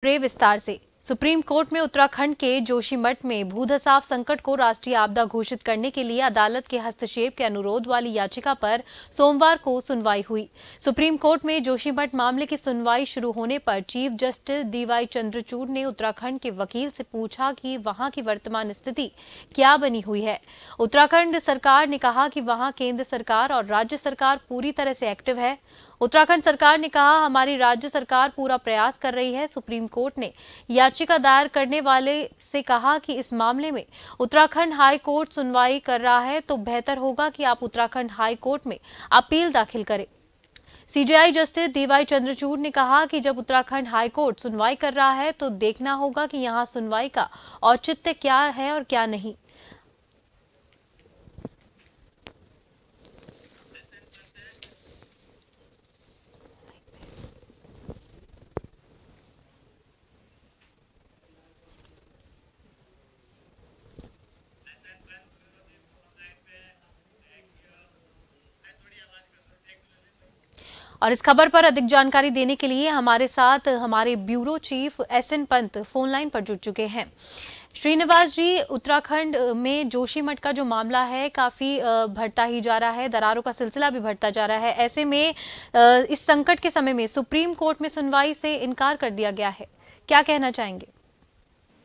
रे विस्तार से सुप्रीम कोर्ट में उत्तराखंड के जोशीमठ में भूधसाव संकट को राष्ट्रीय आपदा घोषित करने के लिए अदालत के हस्तक्षेप के अनुरोध वाली याचिका पर सोमवार को सुनवाई हुई। सुप्रीम कोर्ट में जोशीमठ मामले की सुनवाई शुरू होने पर चीफ जस्टिस डीवाई चंद्रचूड़ ने उत्तराखंड के वकील से पूछा कि वहां की वर्तमान स्थिति क्या बनी हुई है। उत्तराखंड सरकार ने कहा कि वहां केंद्र सरकार और राज्य सरकार पूरी तरह से एक्टिव है। उत्तराखंड सरकार ने कहा, हमारी राज्य सरकार पूरा प्रयास कर रही है। सुप्रीम कोर्ट ने याचिका दायर करने वाले से कहा कि इस मामले में उत्तराखंड हाई कोर्ट सुनवाई कर रहा है तो बेहतर होगा कि आप उत्तराखंड हाई कोर्ट में अपील दाखिल करें। सीजेआई जस्टिस डीवाई चंद्रचूड़ ने कहा कि जब उत्तराखंड हाई कोर्ट सुनवाई कर रहा है तो देखना होगा कि यहां सुनवाई का औचित्य क्या है और क्या नहीं। और इस खबर पर अधिक जानकारी देने के लिए हमारे साथ हमारे bureau chief SN Pant phone line पर जुड़ चुके हैं। श्रीनिवास जी, उत्तराखंड में जोशीमठ का जो मामला है काफी बढ़ता ही जा रहा है, दरारों का सिलसिला भी बढ़ता जा रहा है। ऐसे में इस संकट के समय में सुप्रीम कोर्ट में सुनवाई से इनकार कर दिया गया है, क्या कहना चाहेंगे?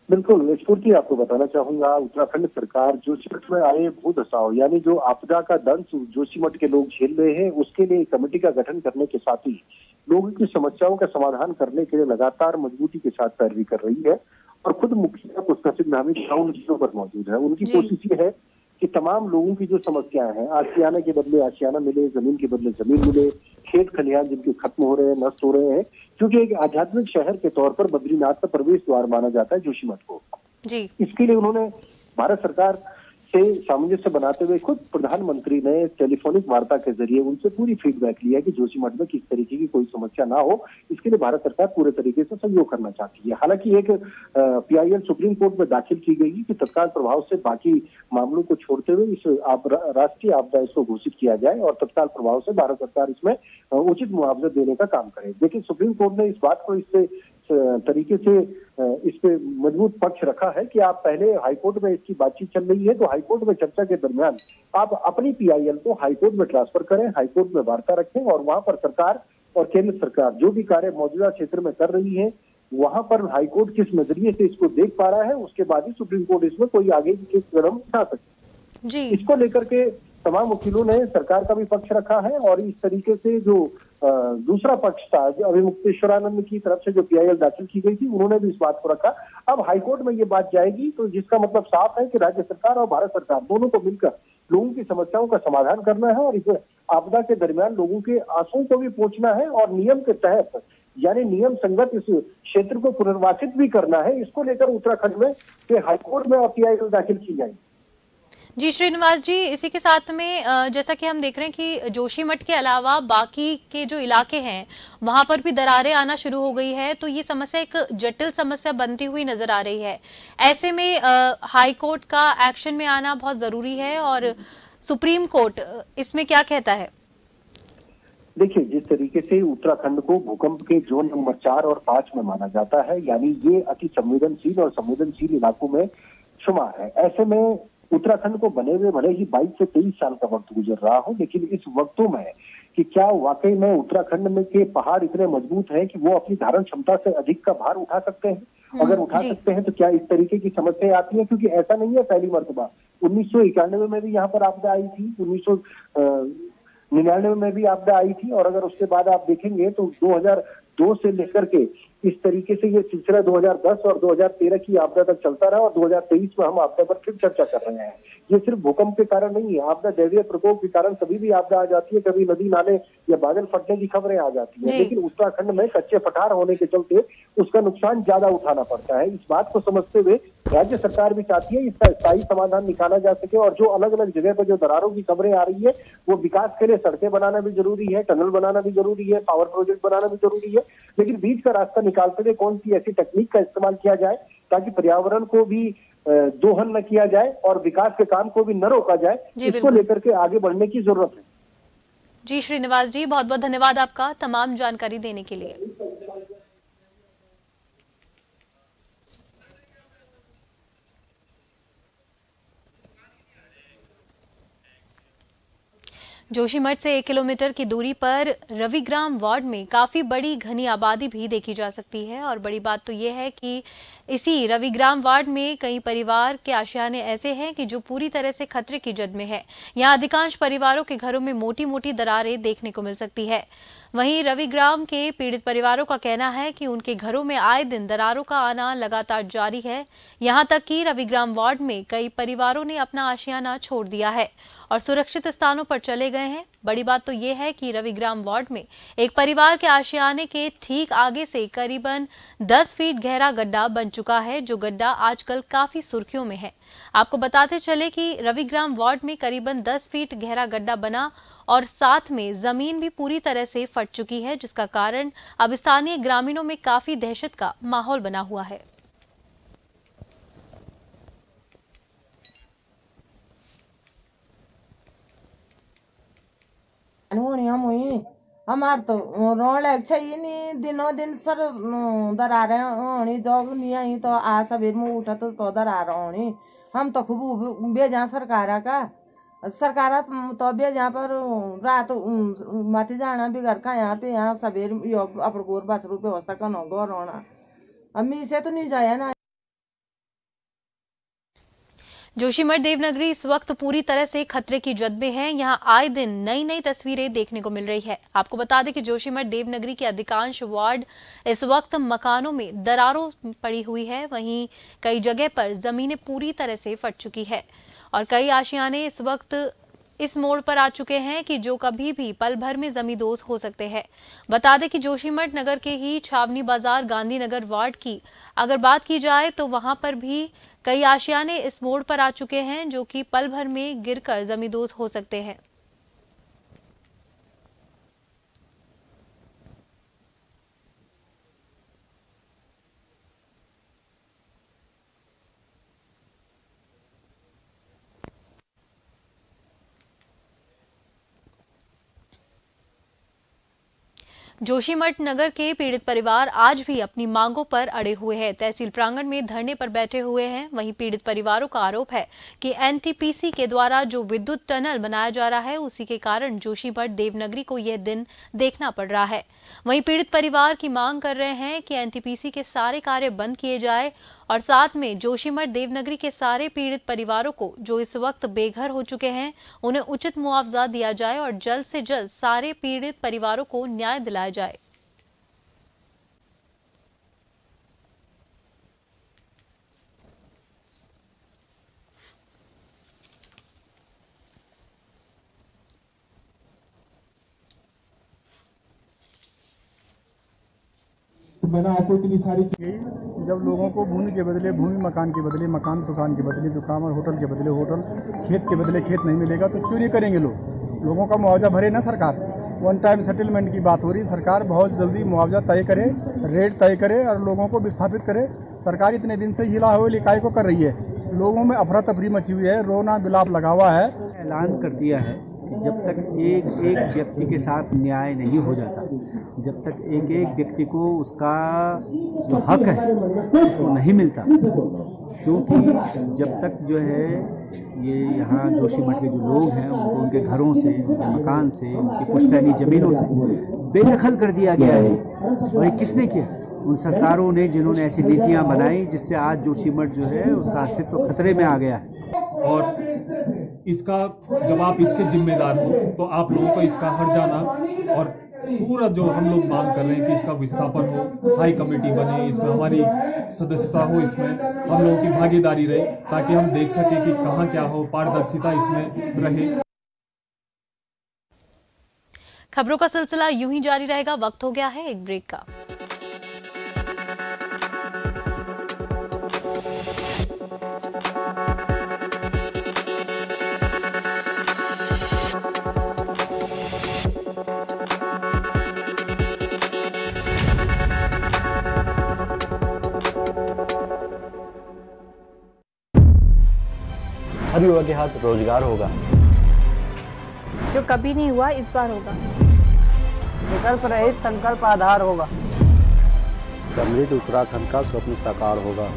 बिल्कुल, स्फूर्ति आपको बताना चाहूंगा, उत्तराखंड सरकार जोशीमठ में आए भूधसाव यानी जो आपदा का दंश जोशीमठ के लोग झेल रहे हैं, उसके लिए कमेटी का गठन करने के साथ ही लोगों की समस्याओं का समाधान करने के लिए लगातार मजबूती के साथ पैरवी कर रही है। और खुद मुखिया पुष्कर सिंह धामी ग्राउंड जीरो पर मौजूद है। उनकी कोशिश ये है कि तमाम लोगों की जो समस्याएं हैं, आशियाना के बदले आशियाना मिले, जमीन के बदले जमीन मिले, खेत खलिहान जिनके खत्म हो रहे हैं, नष्ट हो रहे हैं, क्योंकि एक आध्यात्मिक शहर के तौर पर बद्रीनाथ का प्रवेश द्वार माना जाता है जोशीमठ को जी। इसके लिए उन्होंने भारत सरकार से सामंजस्य बनाते हुए खुद प्रधानमंत्री ने टेलीफोनिक वार्ता के जरिए उनसे पूरी फीडबैक लिया कि जोशीमठ में किस तरीके की कोई समस्या ना हो, इसके लिए भारत सरकार पूरे तरीके से सहयोग करना चाहती है। हालांकि एक पीआईएल सुप्रीम कोर्ट में दाखिल की गई कि तत्काल प्रभाव से बाकी मामलों को छोड़ते हुए इस राष्ट्रीय आपदा इसको घोषित किया जाए और तत्काल प्रभाव से भारत सरकार इसमें उचित मुआवजा देने का काम करे। लेकिन सुप्रीम कोर्ट ने इस बात को इससे तरीके से इस पे मजबूत पक्ष रखा है कि आप पहले हाईकोर्ट में इसकी बातचीत चल रही है तो हाईकोर्ट में चर्चा के दरमियान आप अपनी पीआईएल को हाईकोर्ट में ट्रांसफर करें, हाईकोर्ट में वार्ता रखें और वहां पर सरकार और केंद्र सरकार जो भी कार्य मौजूदा क्षेत्र में कर रही है वहां पर हाईकोर्ट किस नजरिए से इसको देख पा रहा है, उसके बाद ही सुप्रीम कोर्ट इसमें कोई आगे की कदम उठा सकती जी। इसको लेकर के तमाम वकीलों ने सरकार का भी पक्ष रखा है और इस तरीके से जो दूसरा पक्ष था अभिमुक्तेश्वरानंद की तरफ से जो पीआईएल दाखिल की गई थी, उन्होंने भी इस बात को रखा। अब हाईकोर्ट में ये बात जाएगी तो जिसका मतलब साफ है कि राज्य सरकार और भारत सरकार दोनों को मिलकर लोगों की समस्याओं का समाधान करना है और इस आपदा के दरमियान लोगों के आंसुओं को भी पोंछना है और नियम के तहत यानी नियम संगत इस क्षेत्र को पुनर्वासित भी करना है। इसको लेकर उत्तराखंड में हाईकोर्ट में पीआईएल दाखिल की जाएगी। जी श्रीनिवास जी, इसी के साथ में जैसा कि हम देख रहे हैं कि जोशीमठ के अलावा बाकी के जो इलाके हैं वहां पर भी दरारें आना शुरू हो गई है, तो ये समस्या एक जटिल समस्या बनती हुई नजर आ रही है। ऐसे में हाई कोर्ट का एक्शन में आना बहुत जरूरी है और सुप्रीम कोर्ट इसमें क्या कहता है? देखिए, जिस तरीके से उत्तराखंड को भूकंप के जोन नंबर 4 और 5 में माना जाता है, यानी ये अति संवेदनशील और संवेदनशील इलाकों में शुमार है। ऐसे में उत्तराखंड को बने हुए भले ही 22 से 23 साल का वक्त गुजर रहा हो, लेकिन इस वक्तों में कि क्या वाकई में उत्तराखंड में के पहाड़ इतने मजबूत हैं कि वो अपनी धारण क्षमता से अधिक का भार उठा सकते हैं? अगर उठा सकते हैं तो क्या इस तरीके की समस्याएं आती है? क्योंकि ऐसा नहीं है पहली मर्तबा, 1991 में भी यहाँ पर आपदा आई थी, 1999 में भी आपदा आई थी और अगर उसके बाद आप देखेंगे तो 2002 से लेकर के इस तरीके से ये सिलसिला 2010 और 2013 की आपदा तक चलता रहा और 2023 में हम आपदा पर फिर चर्चा कर रहे हैं। ये सिर्फ भूकंप के कारण नहीं है, आपदा दैवीय प्रकोप के कारण कभी भी आपदा आ जाती है, कभी नदी नाले या बादल फटने की खबरें आ जाती है, लेकिन उत्तराखंड में कच्चे पठार होने के चलते उसका नुकसान ज्यादा उठाना पड़ता है। इस बात को समझते हुए राज्य सरकार भी चाहती है इसका स्थायी समाधान निकाला जा सके और जो अलग अलग जगह पर जो दरारों की खबरें आ रही है वो विकास के लिए सड़कें बनाना भी जरूरी है, टनल बनाना भी जरूरी है, पावर प्रोजेक्ट बनाना भी जरूरी है, लेकिन बीच का रास्ता निकालते हुए कौन सी ऐसी टेक्निक का इस्तेमाल किया जाए ताकि पर्यावरण को भी दोहन न किया जाए और विकास के काम को भी न रोका जाए, इसको लेकर के आगे बढ़ने की जरूरत है। जी श्रीनिवास जी, बहुत बहुत धन्यवाद आपका तमाम जानकारी देने के लिए। जोशीमठ से 1 किलोमीटर की दूरी पर रविग्राम वार्ड में काफी बड़ी घनी आबादी भी देखी जा सकती है। और बड़ी बात तो ये है कि इसी रविग्राम वार्ड में कई परिवार के आशियाने ऐसे हैं कि जो पूरी तरह से खतरे की जद में है। यहाँ अधिकांश परिवारों के घरों में मोटी मोटी दरारें देखने को मिल सकती है। वहीं रविग्राम के पीड़ित परिवारों का कहना है कि उनके घरों में आए दिन दरारों का आना लगातार जारी है। यहाँ तक कि रविग्राम वार्ड में कई परिवारों ने अपना आशियाना छोड़ दिया है और सुरक्षित स्थानों पर चले गए हैं। बड़ी बात तो ये है कि रविग्राम वार्ड में एक परिवार के आशियाने के ठीक आगे से करीबन 10 फीट गहरा गड्ढा बन चुका है, जो गड्ढा आजकल काफी सुर्खियों में है। आपको बताते चले कि रविग्राम वार्ड में करीबन 10 फीट गहरा गड्ढा बना और साथ में जमीन भी पूरी तरह से फट चुकी है, जिसका कारण अब स्थानीय ग्रामीणों में काफी दहशत का माहौल बना हुआ है। हमार तो रोण लग नहीं दिनों दिन सर दरारे होनी जॉब नहीं आई तो आ सवेर में उठा तो दरार होनी। हम तो खूब बेजा सरकारा का सरकारा तो बेजा पर रात माथे जाना भी घर का यहाँ पे यहाँ सवेर अपने गोर बस रूप व्यवस्था करना गौर होना अम्मी से तो नहीं जाया ना। जोशीमठ देवनगरी इस वक्त पूरी तरह से खतरे की जद में है। यहाँ आए दिन नई नई तस्वीरें देखने को मिल रही है। आपको बता दें कि जोशीमठ देवनगरी के अधिकांश वार्ड इस वक्त मकानों में दरारों पड़ी हुई है। वहीं कई जगह पर जमीनें पूरी तरह से फट चुकी है और कई आशियाने इस वक्त इस मोड़ पर आ चुके हैं कि जो कभी भी पल भर में जमींदोज हो सकते हैं। बता दें कि जोशीमठ नगर के ही छावनी बाजार गांधीनगर वार्ड की अगर बात की जाए तो वहां पर भी कई आशियाने इस मोड़ पर आ चुके हैं, जो कि पल भर में गिरकर जमींदोज हो सकते हैं। जोशीमठ नगर के पीड़ित परिवार आज भी अपनी मांगों पर अड़े हुए हैं। तहसील प्रांगण में धरने पर बैठे हुए हैं। वहीं पीड़ित परिवारों का आरोप है कि एनटीपीसी के द्वारा जो विद्युत टनल बनाया जा रहा है, उसी के कारण जोशीमठ देवनगरी को यह दिन देखना पड़ रहा है। वहीं पीड़ित परिवार की मांग कर रहे हैं कि एनटीपीसी के सारे कार्य बंद किए जाए और साथ में जोशीमठ देवनगरी के सारे पीड़ित परिवारों को जो इस वक्त बेघर हो चुके हैं, उन्हें उचित मुआवजा दिया जाए और जल्द से जल्द सारे पीड़ित परिवारों को न्याय दिलाया जाए। तो मैंने आपको इतनी सारी चीजें, जब लोगों को भूमि के बदले भूमि, मकान के बदले मकान, दुकान के बदले दुकान और होटल के बदले होटल, खेत के बदले खेत नहीं मिलेगा तो क्यों नहीं करेंगे लोगों का मुआवजा भरे ना सरकार। वन टाइम सेटलमेंट की बात हो रही, सरकार बहुत जल्दी मुआवजा तय करे, रेट तय करे और लोगों को विस्थापित करे। सरकार इतने दिन से हिला हुए लिकाई को कर रही है। लोगों में अफरा तफरी मची हुई है, रोना बिलाप लगा हुआ है। ऐलान कर दिया है कि जब तक एक एक व्यक्ति के साथ न्याय नहीं हो जाता, जब तक एक एक व्यक्ति को उसका जो हक है उसको नहीं मिलता, क्योंकि जब तक जो है ये यहाँ जोशीमठ के जो लोग हैं उनको उनके घरों से, उनके मकान से, उनकी पुश्तैनी ज़मीनों से बेदखल कर दिया गया है। और ये किसने किया? उन सरकारों ने, जिन्होंने ऐसी नीतियाँ बनाई जिससे आज जोशीमठ जो है उसका अस्तित्व खतरे में आ गया है। और इसका जब आप इसके जिम्मेदार हो तो आप लोगों को इसका हट जाना और पूरा जो हम लोग मांग कर रहे हैं कि इसका विस्थापन हो, हाई कमेटी बने, इसमें हमारी सदस्यता हो, इसमें हम लोगों की भागीदारी रहे ताकि हम देख सकें कि कहाँ क्या हो, पारदर्शिता इसमें रहे। खबरों का सिलसिला यूं ही जारी रहेगा। वक्त हो गया है एक ब्रेक का। हर युवा के हाथ रोजगार होगा, जो कभी नहीं हुआ इस बार होगा। विकल्प रहित संकल्प आधार होगा। समृद्ध उत्तराखंड का स्वप्न साकार होगा।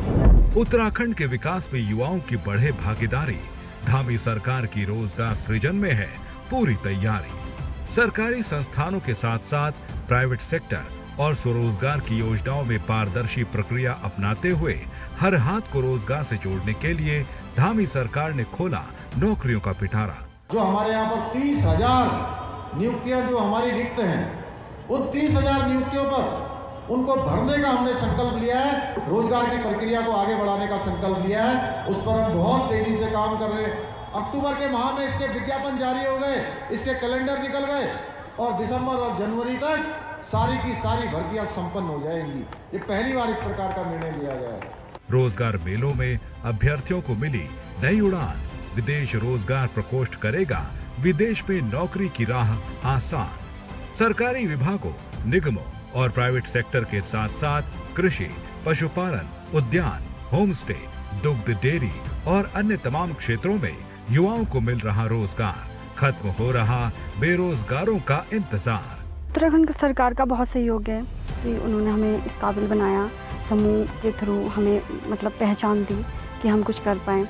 उत्तराखंड के विकास में युवाओं की बढ़े भागीदारी। धामी सरकार की रोजगार सृजन में है पूरी तैयारी। सरकारी संस्थानों के साथ साथ प्राइवेट सेक्टर और स्वरोजगार की योजनाओं में पारदर्शी प्रक्रिया अपनाते हुए हर हाथ को रोजगार से जोड़ने के लिए धामी सरकार ने खोला नौकरियों का पिटारा। जो हमारे यहाँ पर 30,000 नियुक्तियां जो हमारी रिक्त हैं, उन 30,000 नियुक्तियों पर उनको भरने का हमने संकल्प लिया है। रोजगार की प्रक्रिया को आगे बढ़ाने का संकल्प लिया है, उस पर हम बहुत तेजी से काम कर रहे हैं। अक्टूबर के माह में इसके विज्ञापन जारी हो गए, इसके कैलेंडर निकल गए और दिसंबर और जनवरी तक सारी की सारी भर्तियां संपन्न हो जाएंगी। ये पहली बार इस प्रकार का निर्णय लिया गया है। रोजगार मेलों में अभ्यर्थियों को मिली नई उड़ान। विदेश रोजगार प्रकोष्ठ करेगा विदेश में नौकरी की राह आसान। सरकारी विभागों, निगमों और प्राइवेट सेक्टर के साथ साथ कृषि, पशुपालन, उद्यान, होम स्टे, दुग्ध डेयरी और अन्य तमाम क्षेत्रों में युवाओं को मिल रहा रोजगार। खत्म हो रहा बेरोजगारों का इंतजार। उत्तराखंड सरकार का बहुत सहयोग है कि उन्होंने हमें इस काबिल बनाया, समूह के थ्रू हमें मतलब पहचान दी कि हम कुछ कर पाएँ।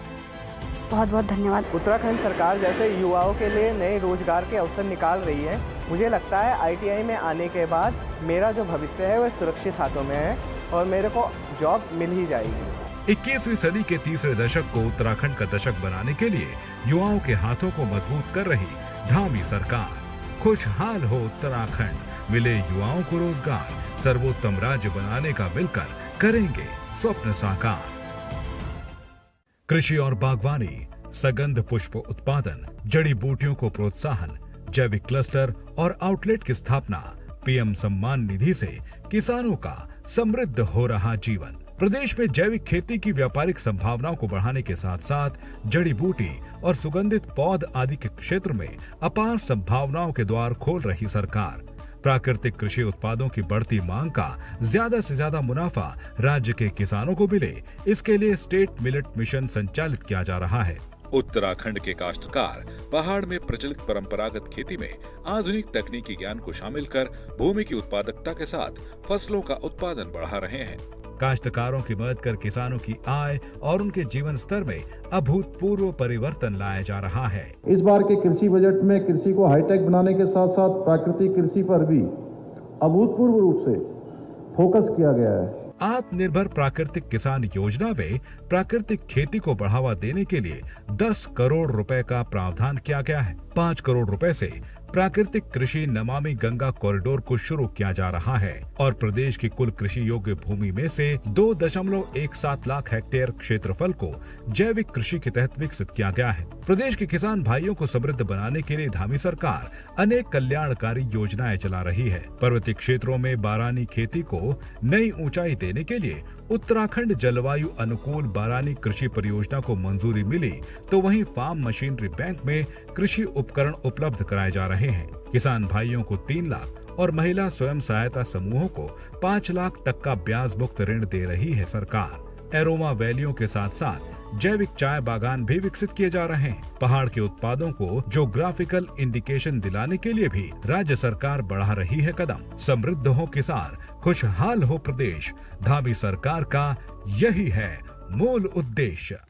बहुत बहुत धन्यवाद। उत्तराखंड सरकार जैसे युवाओं के लिए नए रोजगार के अवसर निकाल रही है। मुझे लगता है ITI में आने के बाद मेरा जो भविष्य है वह सुरक्षित हाथों में है और मेरे को जॉब मिल ही जाएगी। 21वीं सदी के तीसरे दशक को उत्तराखंड का दशक बनाने के लिए युवाओं के हाथों को मजबूत कर रही धामी सरकार। खुशहाल हो उत्तराखंड, मिले युवाओं को रोजगार, सर्वोत्तम राज्य बनाने का मिलकर करेंगे स्वप्न साकार। कृषि और बागवानी, सगंध पुष्प उत्पादन, जड़ी बूटियों को प्रोत्साहन, जैविक क्लस्टर और आउटलेट की स्थापना, PM सम्मान निधि से किसानों का समृद्ध हो रहा जीवन। प्रदेश में जैविक खेती की व्यापारिक संभावनाओं को बढ़ाने के साथ साथ जड़ी बूटी और सुगंधित पौध आदि के क्षेत्र में अपार संभावनाओं के द्वार खोल रही सरकार। प्राकृतिक कृषि उत्पादों की बढ़ती मांग का ज्यादा से ज्यादा मुनाफा राज्य के किसानों को मिले, इसके लिए स्टेट मिलेट मिशन संचालित किया जा रहा है। उत्तराखंड के काश्तकार पहाड़ में प्रचलित परंपरागत खेती में आधुनिक तकनीकी ज्ञान को शामिल कर भूमि की उत्पादकता के साथ फसलों का उत्पादन बढ़ा रहे हैं। काश्तकारों की मदद कर किसानों की आय और उनके जीवन स्तर में अभूतपूर्व परिवर्तन लाया जा रहा है। इस बार के कृषि बजट में कृषि को हाईटेक बनाने के साथ साथ प्राकृतिक कृषि पर भी अभूतपूर्व रूप से फोकस किया गया है। आत्मनिर्भर प्राकृतिक किसान योजना में प्राकृतिक खेती को बढ़ावा देने के लिए 10 करोड़ रुपए का प्रावधान किया गया है। 5 करोड़ रुपए से प्राकृतिक कृषि नमामि गंगा कॉरिडोर को शुरू किया जा रहा है और प्रदेश की कुल कृषि योग्य भूमि में से 2.17 लाख हेक्टेयर क्षेत्रफल को जैविक कृषि के तहत विकसित किया गया है। प्रदेश के किसान भाइयों को समृद्ध बनाने के लिए धामी सरकार अनेक कल्याणकारी योजनाएं चला रही है। पर्वतीय क्षेत्रों में बारानी खेती को नई ऊंचाई देने के लिए उत्तराखंड जलवायु अनुकूल बारानी कृषि परियोजना को मंजूरी मिली, तो वहीं फार्म मशीनरी बैंक में कृषि उपकरण उपलब्ध कराए जा रहे हैं। किसान भाइयों को 3 लाख और महिला स्वयं सहायता समूहों को 5 लाख तक का ब्याज मुक्त ऋण दे रही है सरकार। एरोमा वैलियों के साथ साथ जैविक चाय बागान भी विकसित किए जा रहे हैं। पहाड़ के उत्पादों को ज्योग्राफिकल इंडिकेशन दिलाने के लिए भी राज्य सरकार बढ़ा रही है कदम। समृद्ध हो किसान, खुशहाल हो प्रदेश, धामी सरकार का यही है मूल उद्देश्य।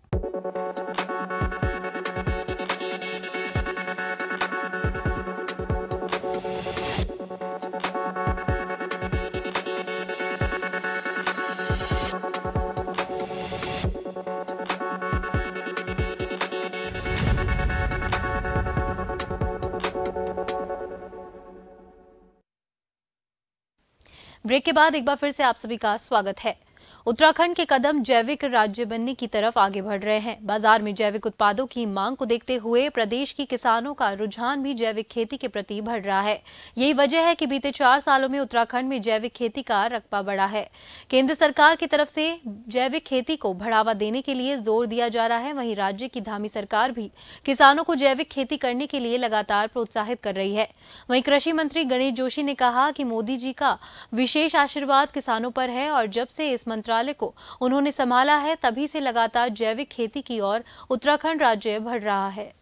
ब्रेक के बाद एक बार फिर से आप सभी का स्वागत है। उत्तराखंड के कदम जैविक राज्य बनने की तरफ आगे बढ़ रहे हैं। बाजार में जैविक उत्पादों की मांग को देखते हुए प्रदेश की किसानों का रुझान भी जैविक खेती के प्रति बढ़ रहा है। यही वजह है कि बीते 4 सालों में उत्तराखंड में जैविक खेती का रकबा बढ़ा है। केंद्र सरकार की तरफ से जैविक खेती को बढ़ावा देने के लिए जोर दिया जा रहा है। वहीं राज्य की धामी सरकार भी किसानों को जैविक खेती करने के लिए लगातार प्रोत्साहित कर रही है। वहीं कृषि मंत्री गणेश जोशी ने कहा कि मोदी जी का विशेष आशीर्वाद किसानों पर है और जब से इस मंत्रालय को उन्होंने संभाला है तभी से लगातार जैविक खेती की ओर उत्तराखंड राज्य बढ़ रहा है।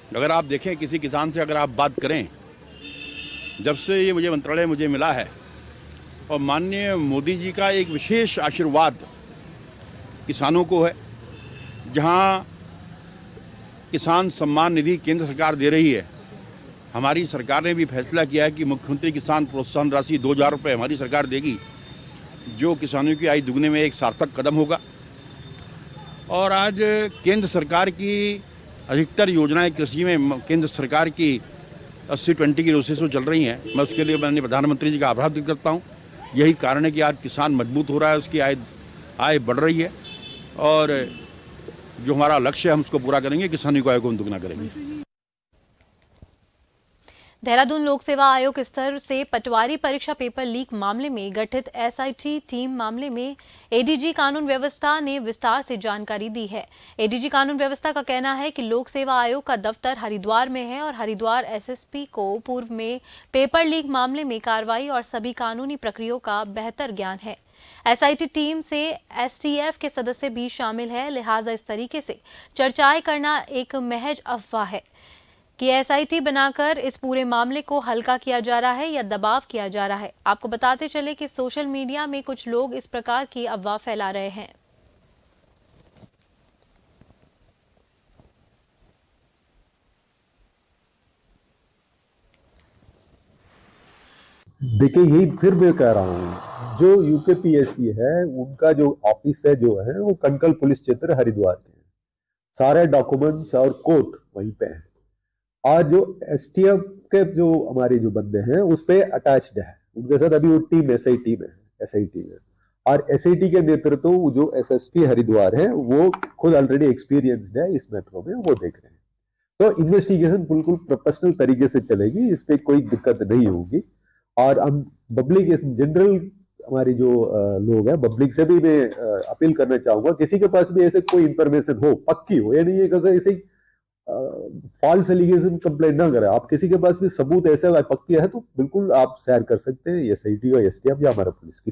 अगर आप देखें किसी किसान से अगर आप बात करें, जब से ये मुझे मंत्रालय मिला है और माननीय मोदी जी का एक विशेष आशीर्वाद किसानों को है। जहां किसान सम्मान निधि केंद्र सरकार दे रही है, हमारी सरकार ने भी फैसला किया है कि मुख्यमंत्री किसान प्रोत्साहन राशि 2000 रुपये हमारी सरकार देगी, जो किसानों की आय दुगने में एक सार्थक कदम होगा। और आज केंद्र सरकार की अधिकतर योजनाएं कृषि में केंद्र सरकार की 80-20 की प्रोसेस चल रही हैं। मैं उसके लिए माननीय प्रधानमंत्री जी का आभार व्यक्त करता हूं। यही कारण है कि आज किसान मजबूत हो रहा है, उसकी आय बढ़ रही है और जो हमारा लक्ष्य है हम उसको पूरा करेंगे, किसानी को आय को हम दुगना करेंगे। देहरादून लोक सेवा आयोग स्तर से पटवारी परीक्षा पेपर लीक मामले में गठित एसआईटी टीम मामले में एडीजी कानून व्यवस्था ने विस्तार से जानकारी दी है। एडीजी कानून व्यवस्था का कहना है कि लोक सेवा आयोग का दफ्तर हरिद्वार में है और हरिद्वार एसएसपी को पूर्व में पेपर लीक मामले में कार्रवाई और सभी कानूनी प्रक्रियाओं का बेहतर ज्ञान है। एसआईटी टीम से एसटीएफ के सदस्य भी शामिल है, लिहाजा इस तरीके से चर्चाएं करना एक महज अफवाह है कि एसआईटी बनाकर इस पूरे मामले को हल्का किया जा रहा है या दबाव किया जा रहा है। आपको बताते चले कि सोशल मीडिया में कुछ लोग इस प्रकार की अफवाह फैला रहे हैं। देखिए, यही फिर मैं कह रहा हूँ, जो यूकेपीएससी है उनका जो ऑफिस है जो है वो कनकल पुलिस क्षेत्र हरिद्वार के है। सारे डॉक्यूमेंट्स और कोर्ट वहीं पे है। आज जो एसटीएफ के जो हमारे जो बंदे हैं उस पे अटैच्ड है, उनके साथ अभी वो टीम एसआईटी में और एसआईटी के नेतृत्व जो एसएसपी हरिद्वार है वो खुद ऑलरेडी एक्सपीरियंस्ड है इस मैटर में, वो देख रहे हैं। तो इन्वेस्टिगेशन बिल्कुल प्रोफेशनल तरीके से चलेगी, इस पे कोई दिक्कत नहीं होगी। और हम पब्लिक जनरल हमारी जो लोग हैं, पब्लिक से भी मैं अपील करना चाहूंगा, किसी के पास भी ऐसे कोई इंफॉर्मेशन हो, पक्की हो, या नहीं है ऐसे फॉल्स एलिगेशन कंप्लेंट ना करें। आप किसी के पास भी सबूत ऐसा पक्की है तो बिल्कुल आप शेयर कर सकते हैं एसआईटी और एसटीएफ या हमारा पुलिस की।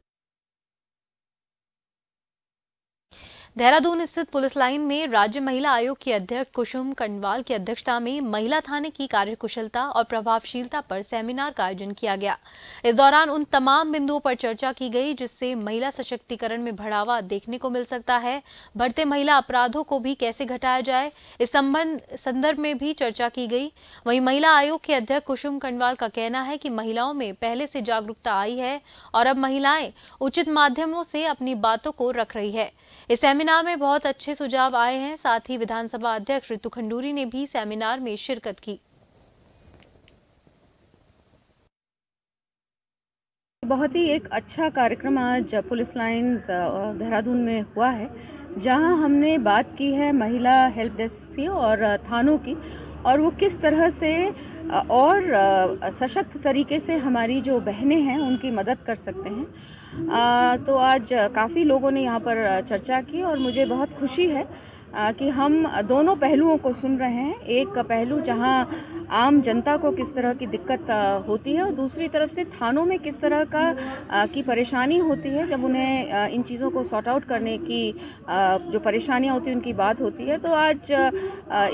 देहरादून स्थित पुलिस लाइन में राज्य महिला आयोग की अध्यक्ष कुसुम कंडवाल की अध्यक्षता में महिला थाने की कार्यकुशलता और प्रभावशीलता पर सेमिनार का आयोजन किया गया। इस दौरान उन तमाम बिंदुओं पर चर्चा की गई जिससे महिला सशक्तिकरण में बढ़ावा देखने को मिल सकता है। बढ़ते महिला अपराधों को भी कैसे घटाया जाए, इस संदर्भ में भी चर्चा की गई। वहीं महिला आयोग के अध्यक्ष कुसुम कंडवाल का कहना है कि महिलाओं में पहले से जागरूकता आई है और अब महिलाएं उचित माध्यमों से अपनी बातों को रख रही है। इस सेमिनार में बहुत अच्छे सुझाव आए हैं। साथ ही विधानसभा अध्यक्ष ऋतु खंडूरी ने भी सेमिनार में शिरकत की। बहुत ही एक अच्छा कार्यक्रम आज पुलिस लाइन्स देहरादून में हुआ है, जहां हमने बात की है महिला हेल्प डेस्क की और थानों की, और वो किस तरह से और सशक्त तरीके से हमारी जो बहनें हैं उनकी मदद कर सकते हैं। तो आज काफ़ी लोगों ने यहाँ पर चर्चा की और मुझे बहुत खुशी है कि हम दोनों पहलुओं को सुन रहे हैं। एक पहलू जहाँ आम जनता को किस तरह की दिक्कत होती है और दूसरी तरफ से थानों में किस तरह की परेशानी होती है जब उन्हें इन चीज़ों को सॉर्ट आउट करने की जो परेशानियाँ होती हैं उनकी बात होती है। तो आज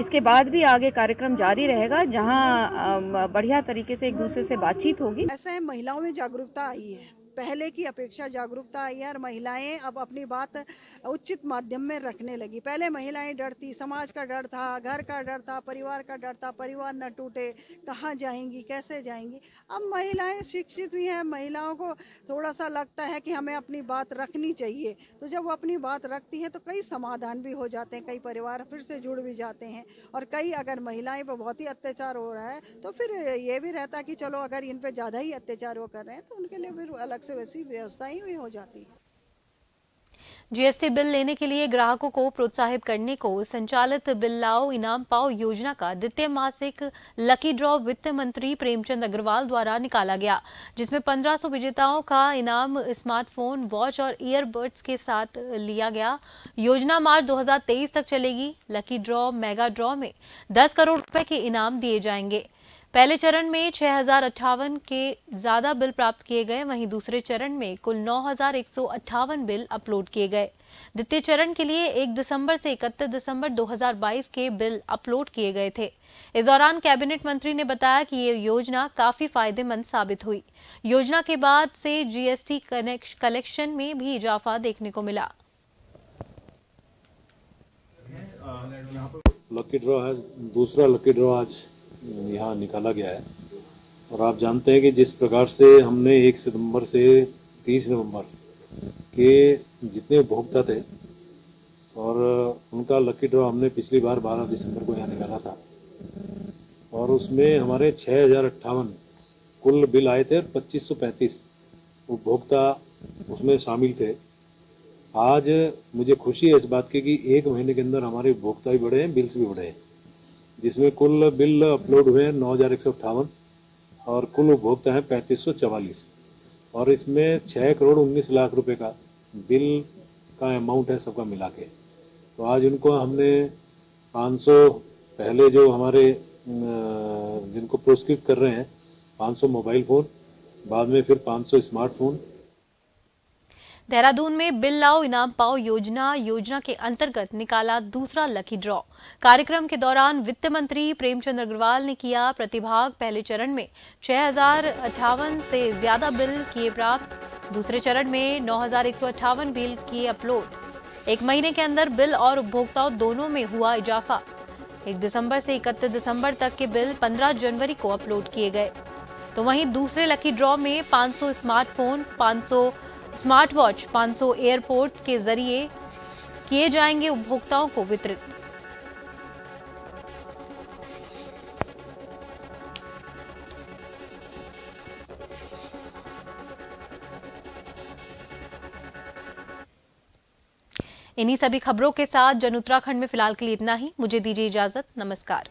इसके बाद भी आगे कार्यक्रम जारी रहेगा जहाँ बढ़िया तरीके से एक दूसरे से बातचीत होगी। ऐसा है, महिलाओं में जागरूकता आई है, पहले की अपेक्षा जागरूकता आई है और महिलाएं अब अपनी बात उचित माध्यम में रखने लगी। पहले महिलाएं डरती, समाज का डर था, घर का डर था, परिवार का डर था, परिवार न टूटे, कहाँ जाएंगी, कैसे जाएंगी। अब महिलाएं शिक्षित भी हैं, महिलाओं को थोड़ा सा लगता है कि हमें अपनी बात रखनी चाहिए। तो जब वो अपनी बात रखती हैं तो कई समाधान भी हो जाते हैं, कई परिवार फिर से जुड़ भी जाते हैं। और कई अगर महिलाएं पर बहुत ही अत्याचार हो रहा है तो फिर ये भी रहता है कि चलो अगर इन पर ज़्यादा ही अत्याचार वो कर रहे हैं तो उनके लिए फिर अलग से वैसी व्यवस्था ही हो जाती है। जीएसटी बिल लेने के लिए ग्राहकों को प्रोत्साहित करने को संचालित बिल लाओ इनाम पाओ योजना का द्वितीय मासिक लकी ड्रॉ वित्त मंत्री प्रेमचंद अग्रवाल द्वारा निकाला गया, जिसमें 1500 विजेताओं का इनाम स्मार्टफोन, वॉच और ईयरबड्स के साथ लिया गया। योजना मार्च 2023 तक चलेगी। लकी ड्रॉ मेगा ड्रॉ में 10 करोड़ रुपए के इनाम दिए जाएंगे। पहले चरण में 6058 के ज्यादा बिल प्राप्त किए गए, वहीं दूसरे चरण में कुल 9158 बिल अपलोड किए गए। द्वितीय चरण के लिए 1 दिसंबर से 31 दिसंबर 2022 के बिल अपलोड किए गए थे। इस दौरान कैबिनेट मंत्री ने बताया कि ये योजना काफी फायदेमंद साबित हुई। योजना के बाद से जीएसटी कलेक्शन में भी इजाफा देखने को मिला। लकी ड्रॉ है, दूसरा लकी ड्रॉ आज यहाँ निकाला गया है और आप जानते हैं कि जिस प्रकार से हमने 1 सितंबर से 30 नवंबर के जितने उपभोक्ता थे और उनका लकी ड्रॉ हमने पिछली बार 12 दिसंबर को यहाँ निकाला था और उसमें हमारे 6058 कुल बिल आए थे और 2535 उपभोक्ता उसमें शामिल थे। आज मुझे खुशी है इस बात की कि 1 महीने के अंदर हमारे उपभोक्ता भी बढ़े हैं, बिल्स भी बढ़े हैं, जिसमें कुल बिल अपलोड हुए हैं 9158 और कुल उपभोक्ता हैं 3544 और इसमें 6 करोड़ 19 लाख रुपए का बिल का अमाउंट है सबका मिला के। तो आज उनको हमने 500 पहले जो हमारे जिनको पुरस्कृत कर रहे हैं 500 मोबाइल फ़ोन, बाद में फिर 500 स्मार्टफोन। देहरादून में बिल लाओ इनाम पाओ योजना के अंतर्गत निकाला दूसरा लकी ड्रॉ। कार्यक्रम के दौरान वित्त मंत्री प्रेमचंद अग्रवाल ने किया प्रतिभाग। पहले चरण में 6058 से ज्यादा बिल किए प्राप्त, दूसरे चरण में 9158 बिल किए अपलोड। 1 महीने के अंदर बिल और उपभोक्ताओं दोनों में हुआ इजाफा। 1 दिसंबर से 31 दिसंबर तक के बिल 15 जनवरी को अपलोड किए गए। तो वहीं दूसरे लकी ड्रॉ में 500 स्मार्टफोन, 500 स्मार्ट वॉच, 500 एयरपोर्ट के जरिए किए जाएंगे उपभोक्ताओं को वितरित। इन्हीं सभी खबरों के साथ जन उत्तराखंड में फिलहाल के लिए इतना ही। मुझे दीजिए इजाजत। नमस्कार।